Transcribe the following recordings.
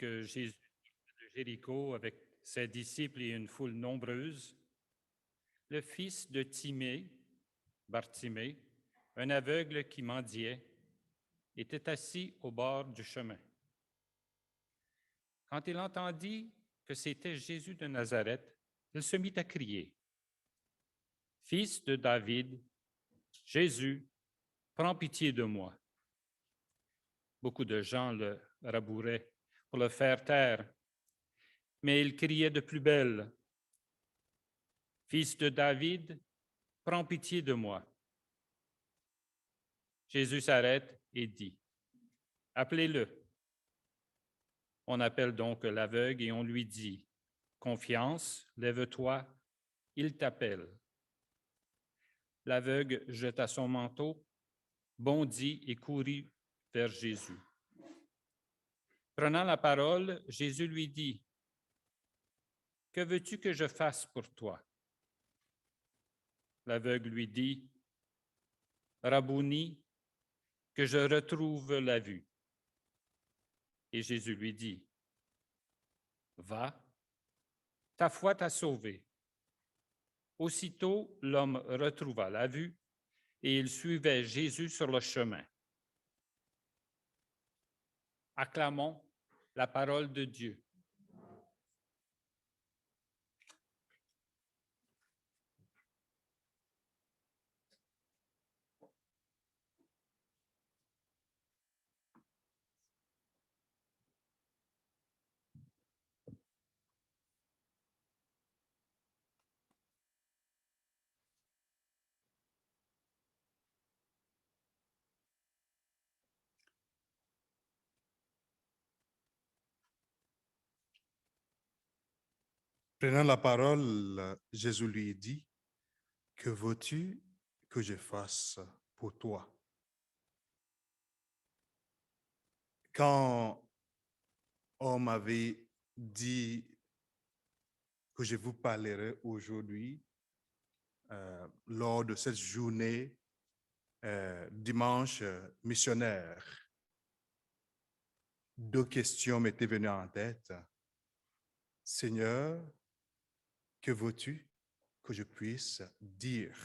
que Jésus de Jéricho avec ses disciples et une foule nombreuse, le fils de Timée, Bartimée, un aveugle qui mendiait, était assis au bord du chemin. Quand il entendit que c'était Jésus de Nazareth, il se mit à crier, « Fils de David, Jésus, prends pitié de moi. » Beaucoup de gens le rabouraient pour le faire taire, mais il criait de plus belle, « Fils de David, prends pitié de moi. » Jésus s'arrête et dit, « Appelez-le. » On appelle donc l'aveugle et on lui dit, « Confiance, lève-toi, il t'appelle. » L'aveugle jeta son manteau, bondit et courut vers Jésus. Prenant la parole, Jésus lui dit, « Que veux-tu que je fasse pour toi? » L'aveugle lui dit, « Rabouni, que je retrouve la vue. » Et Jésus lui dit, « Va, ta foi t'a sauvé. » Aussitôt, l'homme retrouva la vue et il suivait Jésus sur le chemin. Acclamons la parole de Dieu. Prenant la parole, Jésus lui dit, « Que veux-tu que je fasse pour toi? » Quand on m'avait dit que je vous parlerai aujourd'hui, lors de cette journée dimanche missionnaire, deux questions m'étaient venues en tête. Seigneur, que veux-tu que je puisse dire?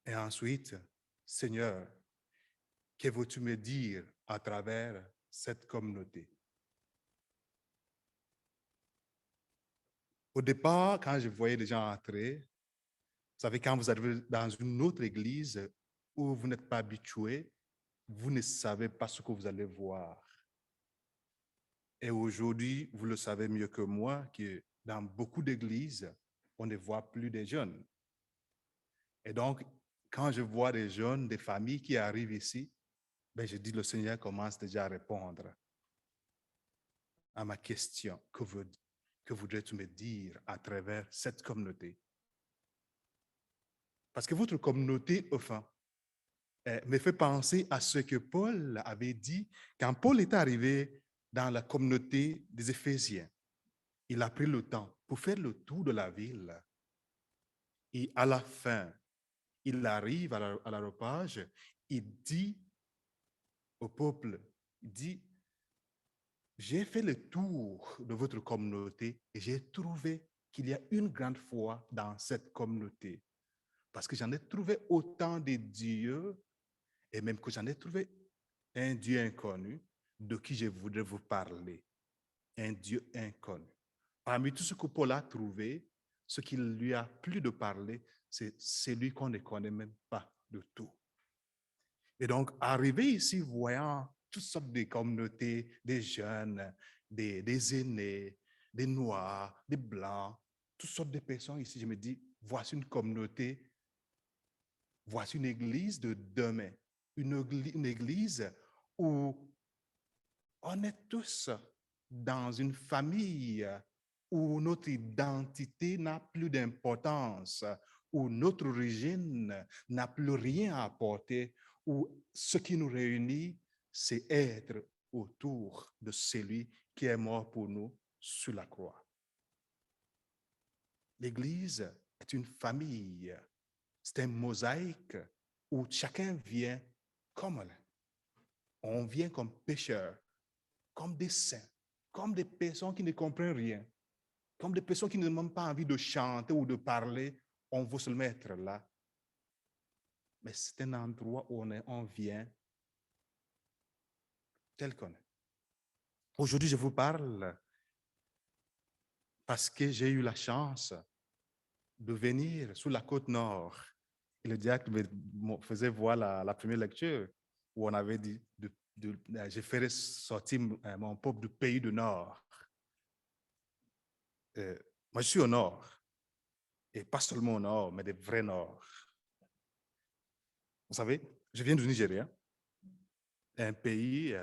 Et ensuite, Seigneur, que veux-tu me dire à travers cette communauté? Au départ, quand je voyais les gens entrer, vous savez, quand vous arrivez dans une autre église où vous n'êtes pas habitué, vous ne savez pas ce que vous allez voir. Et aujourd'hui, vous le savez mieux que moi, que dans beaucoup d'églises, on ne voit plus des jeunes. Et donc, quand je vois des jeunes, des familles qui arrivent ici, ben je dis, le Seigneur commence déjà à répondre à ma question. Que voudrais-tu me dire à travers cette communauté? Parce que votre communauté, enfin, me fait penser à ce que Paul avait dit quand Paul est arrivé dans la communauté des Éphésiens. Il a pris le temps pour faire le tour de la ville. Et à la fin, il arrive à l'aéropage, il dit au peuple, il dit, j'ai fait le tour de votre communauté et j'ai trouvé qu'il y a une grande foi dans cette communauté. Parce que j'en ai trouvé autant de dieux et même que j'en ai trouvé un Dieu inconnu de qui je voudrais vous parler. Un Dieu inconnu. Parmi tout ce que Paul a trouvé, ce qui lui a plu de parler, c'est celui qu'on ne connaît même pas de tout. Et donc, arrivé ici, voyant toutes sortes de communautés, des jeunes, des aînés, des noirs, des blancs, toutes sortes de personnes ici, je me dis, voici une communauté, voici une église de demain, une église où on est tous dans une famille où notre identité n'a plus d'importance, où notre origine n'a plus rien à apporter, où ce qui nous réunit, c'est être autour de celui qui est mort pour nous sur la croix. L'Église est une famille, c'est un mosaïque où chacun vient comme on vient comme pécheur, comme des saints, comme des personnes qui ne comprennent rien, comme des personnes qui n'ont même pas envie de chanter ou de parler. On veut se mettre là. Mais c'est un endroit où on vient tel qu'on est. Aujourd'hui, je vous parle parce que j'ai eu la chance de venir sur la côte nord. Et le diacre me faisait voir la première lecture où on avait dit, je ferai sortir mon peuple du pays du nord. Moi, je suis au nord. Et pas seulement au nord, mais des vrais nord. Vous savez, je viens du Nigeria, un pays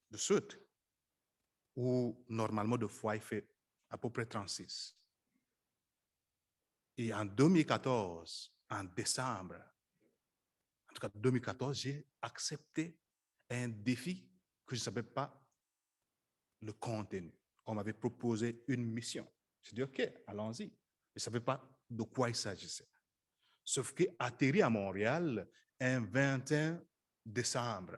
du sud, où normalement de fois il fait à peu près 36. Et en 2014, en décembre, en tout cas 2014, j'ai accepté un défi que je ne savais pas le contenu. On m'avait proposé une mission. J'ai dit, OK, allons-y. Je ne savais pas de quoi il s'agissait. Sauf qu'atterri à Montréal un 21 décembre,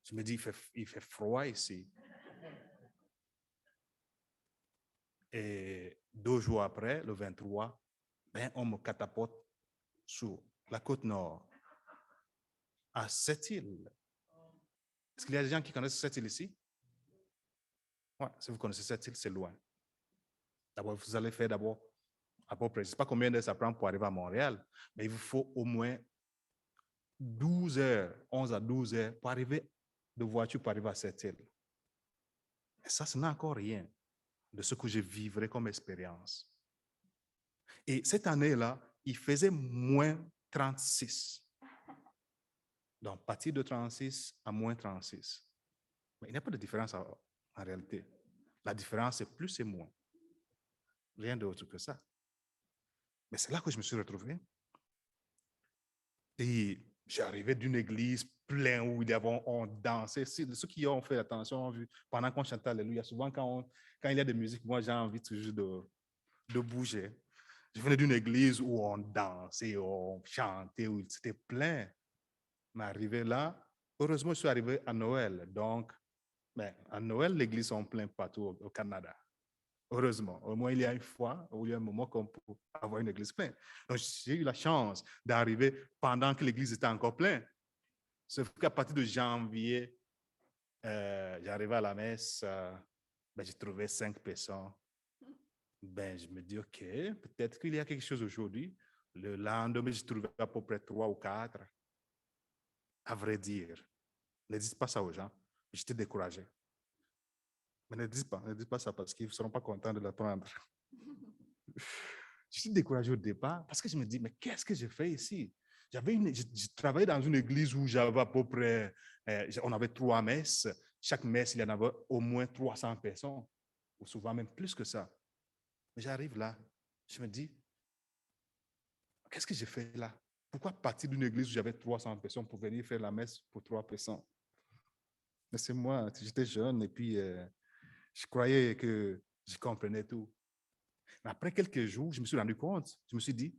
je me dis, il fait froid ici. Et 2 jours après, le 23, ben, on me catapulte sur la côte nord, à Sept-Îles. Est-ce qu'il y a des gens qui connaissent Sept-Îles ici? Oui, si vous connaissez Sept-Îles, c'est loin. D'abord, vous allez faire d'abord, à peu près, je ne sais pas combien d'heures ça prend pour arriver à Montréal, mais il vous faut au moins 12 heures, 11 à 12 heures pour arriver de voiture pour arriver à Sept-Îles. Et ça, ce n'est encore rien de ce que je vivrai comme expérience. Et cette année-là, il faisait moins 36. Donc, partir de 36 à moins 36. Mais il n'y a pas de différence en réalité. La différence, c'est plus et moins. Rien d'autre que ça. Mais c'est là que je me suis retrouvé. Et j'arrivais d'une église pleine où on dansait. Ceux qui ont fait attention ont vu, pendant qu'on chantait Alléluia, souvent quand il y a des musiques, moi j'ai envie toujours de bouger. Je venais d'une église où on dansait, on chantait, où c'était plein. Mais arrivé là, heureusement, je suis arrivé à Noël. Donc, à Noël, l'église sont pleines partout au Canada. Heureusement, au moins il y a une fois où il y a un moment qu'on peut avoir une église pleine. Donc, j'ai eu la chance d'arriver pendant que l'église était encore pleine. Sauf qu'à partir de janvier, j'arrivais à la messe, j'ai trouvé 5 personnes. Je me dis, OK, peut-être qu'il y a quelque chose aujourd'hui. Le lendemain, j'ai trouvé à peu près 3 ou 4. À vrai dire, ne dites pas ça aux gens. J'étais découragé. Mais ne dites pas ça parce qu'ils ne seront pas contents de l'apprendre. Je suis découragé au départ parce que je me dis, mais qu'est-ce que je fais ici? Je travaillais dans une église où j'avais à peu près, on avait 3 messes. Chaque messe, il y en avait au moins 300 personnes, ou souvent même plus que ça. Mais j'arrive là, je me dis, qu'est-ce que je fais là? Pourquoi partir d'une église où j'avais 300 personnes pour venir faire la messe pour 3 personnes? Mais c'est moi, j'étais jeune et puis je croyais que je comprenais tout. Mais après quelques jours, je me suis rendu compte, je me suis dit,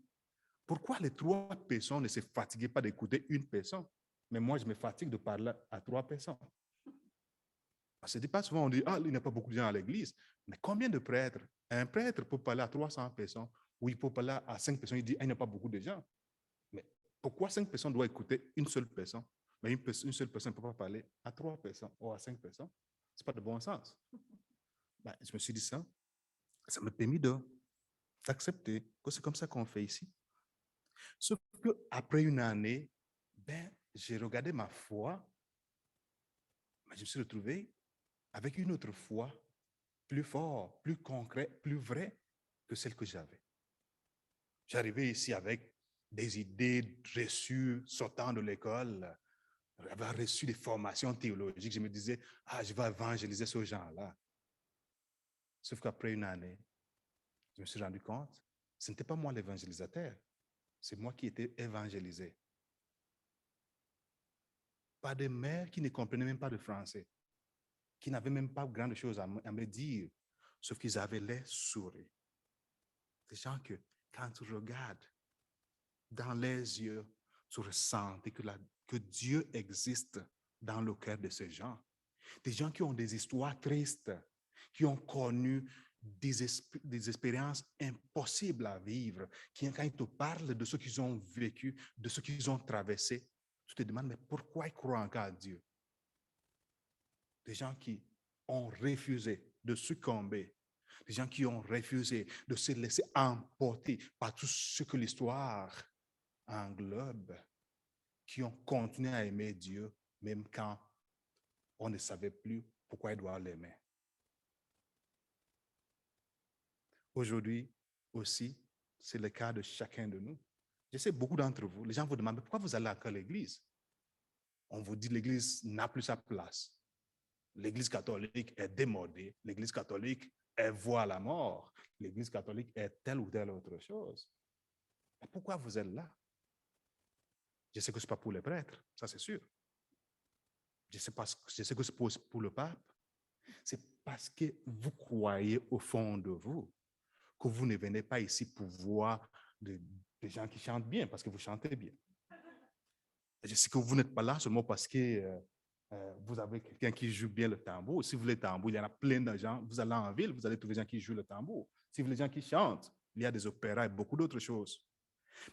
pourquoi les 3 personnes ne se fatiguaient pas d'écouter une personne? Mais moi, je me fatigue de parler à 3 personnes. Ce n'est pas souvent on dit, ah, il n'y a pas beaucoup de gens à l'église. Mais combien de prêtres? Un prêtre peut parler à 300 personnes, ou il peut parler à 5 personnes, il dit, ah, il n'y a pas beaucoup de gens. Mais pourquoi 5 personnes doivent écouter une seule personne? Mais une seule personne ne peut pas parler à 3 personnes ou à 5 personnes. Ce n'est pas de bon sens. Je me suis dit ça. Ça m'a permis d'accepter que c'est comme ça qu'on fait ici. Sauf qu'après une année, j'ai regardé ma foi, mais je me suis retrouvé avec une autre foi plus forte, plus concrète, plus vraie que celle que j'avais. J'arrivais ici avec des idées reçues sortant de l'école, j'avais reçu des formations théologiques. Je me disais, je vais évangéliser ces gens-là. Sauf qu'après une année, je me suis rendu compte, ce n'était pas moi l'évangélisateur, c'est moi qui étais évangélisé. Par des mères qui ne comprenaient même pas le français, qui n'avaient même pas grand chose à me dire, sauf qu'ils avaient les sourires. Des gens que, quand tu regardes dans les yeux, tu ressens que Dieu existe dans le cœur de ces gens. Des gens qui ont des histoires tristes, qui ont connu des expériences impossibles à vivre, qui, quand ils te parlent de ce qu'ils ont vécu, de ce qu'ils ont traversé, tu te demandes, mais pourquoi ils croient encore à Dieu? Des gens qui ont refusé de succomber, des gens qui ont refusé de se laisser emporter par tout ce que l'histoire englobe, qui ont continué à aimer Dieu, même quand on ne savait plus pourquoi ils doivent l'aimer. Aujourd'hui aussi, c'est le cas de chacun de nous. Je sais, beaucoup d'entre vous, les gens vous demandent pourquoi vous allez encore à l'église. On vous dit l'église n'a plus sa place. L'église catholique est démodée. L'église catholique est voie à la mort. L'église catholique est telle ou telle autre chose. Mais pourquoi vous êtes là? Je sais que ce n'est pas pour les prêtres, ça c'est sûr. Je sais que c'est pour le pape. C'est parce que vous croyez au fond de vous que vous ne venez pas ici pour voir des gens qui chantent bien, parce que vous chantez bien. Je sais que vous n'êtes pas là seulement parce que vous avez quelqu'un qui joue bien le tambour. Si vous voulez le tambour, il y en a plein de gens. Vous allez en ville, vous allez trouver des gens qui jouent le tambour. Si vous voulez des gens qui chantent, il y a des opéras et beaucoup d'autres choses.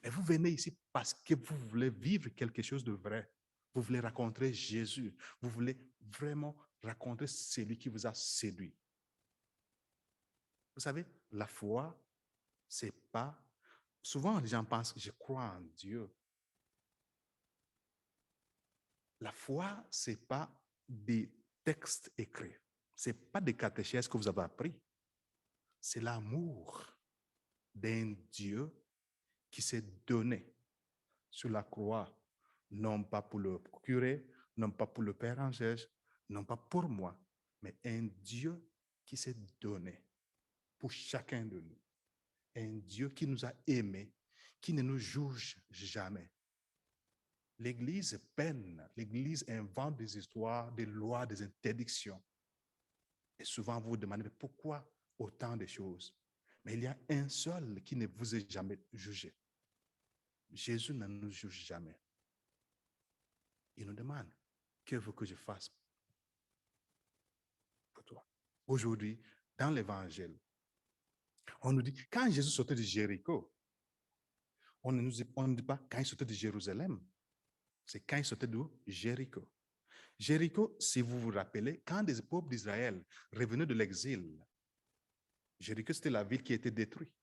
Mais vous venez ici parce que vous voulez vivre quelque chose de vrai. Vous voulez rencontrer Jésus. Vous voulez vraiment rencontrer celui qui vous a séduit. Vous savez, la foi, c'est pas... Souvent, les gens pensent que je crois en Dieu. La foi, ce n'est pas des textes écrits. Ce n'est pas des catéchèses que vous avez appris. C'est l'amour d'un Dieu qui s'est donné sur la croix, non pas pour le curé, non pas pour le Père Angèle, non pas pour moi, mais un Dieu qui s'est donné pour chacun de nous. Un Dieu qui nous a aimés, qui ne nous juge jamais. L'Église peine, l'Église invente des histoires, des lois, des interdictions. Et souvent, vous vous demandez, mais pourquoi autant de choses? Mais il y a un seul qui ne vous a jamais jugé. Jésus ne nous juge jamais. Il nous demande, que veux que je fasse pour toi? Aujourd'hui, dans l'Évangile, on nous dit, quand Jésus sortait de Jéricho, on ne dit pas quand il sortait de Jérusalem, c'est quand il sortait de Jéricho. Jéricho, si vous vous rappelez, quand des peuples d'Israël revenaient de l'exil, Jéricho, c'était la ville qui a été détruite,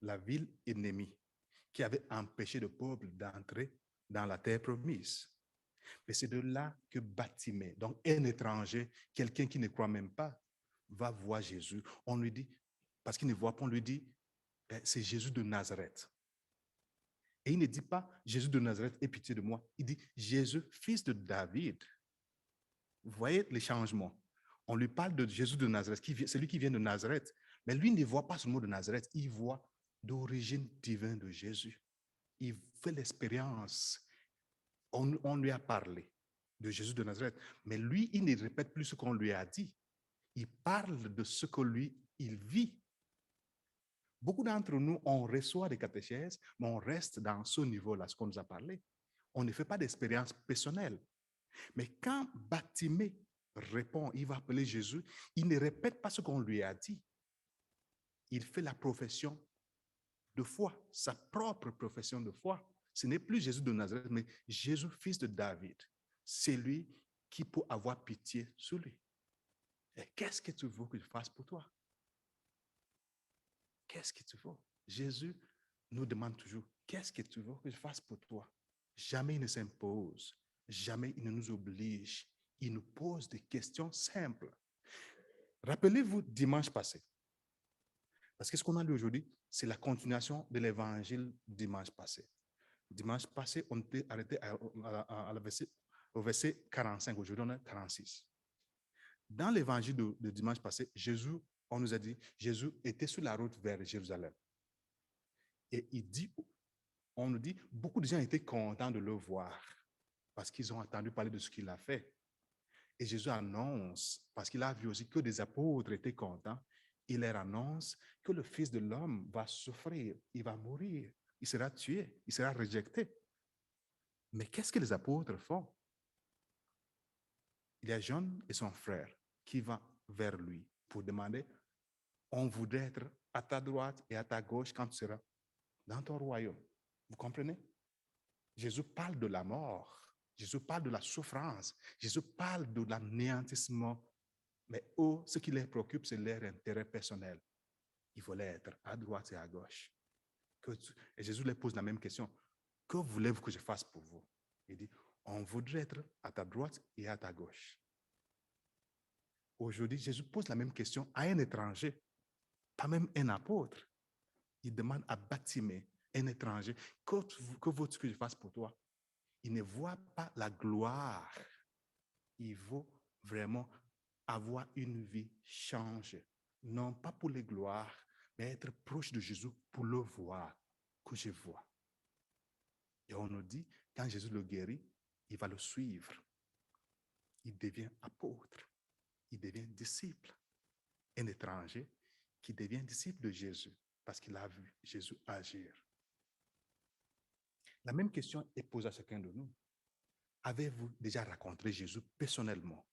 la ville ennemie, qui avait empêché le peuple d'entrer dans la terre promise. Mais c'est de là que Bartimée, donc un étranger, quelqu'un qui ne croit même pas, va voir Jésus. On lui dit, parce qu'il ne voit pas, on lui dit, c'est Jésus de Nazareth. Et il ne dit pas, Jésus de Nazareth, aie pitié de moi. Il dit, Jésus, fils de David. Vous voyez les changements. On lui parle de Jésus de Nazareth, celui qui vient de Nazareth. Mais lui ne voit pas ce mot de Nazareth, il voit d'origine divine de Jésus. Il fait l'expérience. On lui a parlé de Jésus de Nazareth, mais lui, il ne répète plus ce qu'on lui a dit. Il parle de ce que lui, il vit. Beaucoup d'entre nous, on reçoit des catéchèses, mais on reste dans ce niveau-là, ce qu'on nous a parlé. On ne fait pas d'expérience personnelle. Mais quand Bartimée répond, il va appeler Jésus, il ne répète pas ce qu'on lui a dit. Il fait la profession de foi, sa propre profession de foi. Ce n'est plus Jésus de Nazareth, mais Jésus, fils de David. C'est lui qui peut avoir pitié sur lui. Et qu'est-ce que tu veux que je fasse pour toi? Qu'est-ce que tu veux? Jésus nous demande toujours, qu'est-ce que tu veux que je fasse pour toi? Jamais il ne s'impose, jamais il ne nous oblige. Il nous pose des questions simples. Rappelez-vous dimanche passé, parce que ce qu'on a lu aujourd'hui, c'est la continuation de l'évangile dimanche passé. Dimanche passé, on était arrêté au verset 45. Aujourd'hui, on est 46. Dans l'évangile de dimanche passé, Jésus, on nous a dit, Jésus était sur la route vers Jérusalem. Et il dit, on nous dit, beaucoup de gens étaient contents de le voir parce qu'ils ont entendu parler de ce qu'il a fait. Et Jésus annonce, parce qu'il a vu aussi que des apôtres étaient contents, il leur annonce que le Fils de l'homme va souffrir, il va mourir, il sera tué, il sera rejeté. Mais qu'est-ce que les apôtres font? il y a Jean et son frère qui vont vers lui pour demander, on voudrait être à ta droite et à ta gauche quand tu seras dans ton royaume. Vous comprenez? Jésus parle de la mort. Jésus parle de la souffrance. Jésus parle de l'anéantissement. Mais eux, ce qui les préoccupe, c'est leur intérêt personnel. Ils veulent être à droite et à gauche. Et Jésus leur pose la même question. Que voulez-vous que je fasse pour vous? Il dit, on voudrait être à ta droite et à ta gauche. Aujourd'hui, Jésus pose la même question à un étranger, pas même un apôtre. Il demande à Bartimée, un étranger, que veux-tu que je fasse pour toi? Il ne voit pas la gloire. Il veut vraiment avoir une vie changée. Non pas pour les gloires, mais être proche de Jésus pour le voir, que je vois. Et on nous dit, quand Jésus le guérit, il va le suivre. Il devient apôtre. Il devient disciple. Un étranger qui devient disciple de Jésus parce qu'il a vu Jésus agir. La même question est posée à chacun de nous. Avez-vous déjà rencontré Jésus personnellement?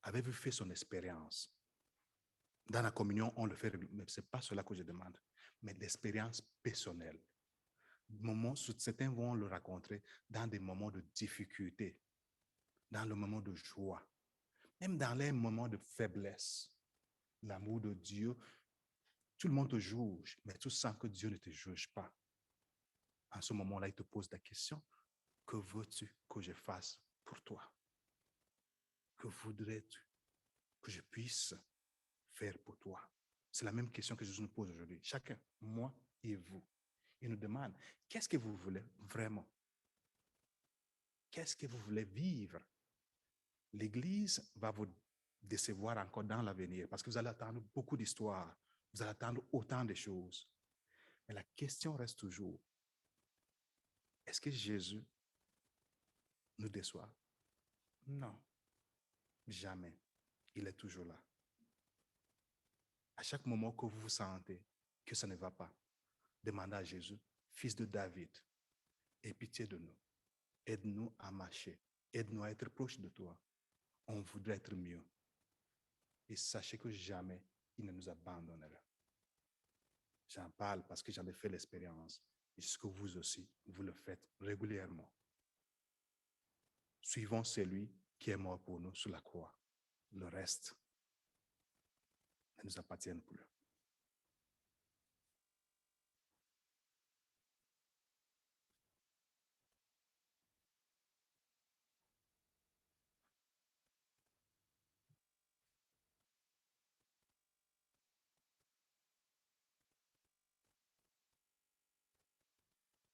Avez-vous fait son expérience? Dans la communion, on le fait, mais ce n'est pas cela que je demande, mais l'expérience personnelle. Certains vont le rencontrer dans des moments de difficulté, dans le moment de joie, même dans les moments de faiblesse. L'amour de Dieu, tout le monde te juge, mais tu sens que Dieu ne te juge pas. En ce moment-là, il te pose la question, que veux-tu que je fasse pour toi? Que voudrais-tu que je puisse faire pour toi? C'est la même question que Jésus nous pose aujourd'hui. Chacun, moi et vous. Il nous demande, qu'est-ce que vous voulez vraiment? Qu'est-ce que vous voulez vivre? L'Église va vous décevoir encore dans l'avenir parce que vous allez attendre beaucoup d'histoires. Vous allez attendre autant de choses. Mais la question reste toujours, est-ce que Jésus nous déçoit? Non, jamais. Il est toujours là. À chaque moment que vous vous sentez que ça ne va pas, demandez à Jésus, fils de David, aie pitié de nous. Aide-nous à marcher. Aide-nous à être proche de toi. On voudrait être mieux. Et sachez que jamais il ne nous abandonnera. J'en parle parce que j'en ai fait l'expérience. Et ce que vous aussi, vous le faites régulièrement. Suivons celui qui est mort pour nous sur la croix. Le reste ne nous appartient plus.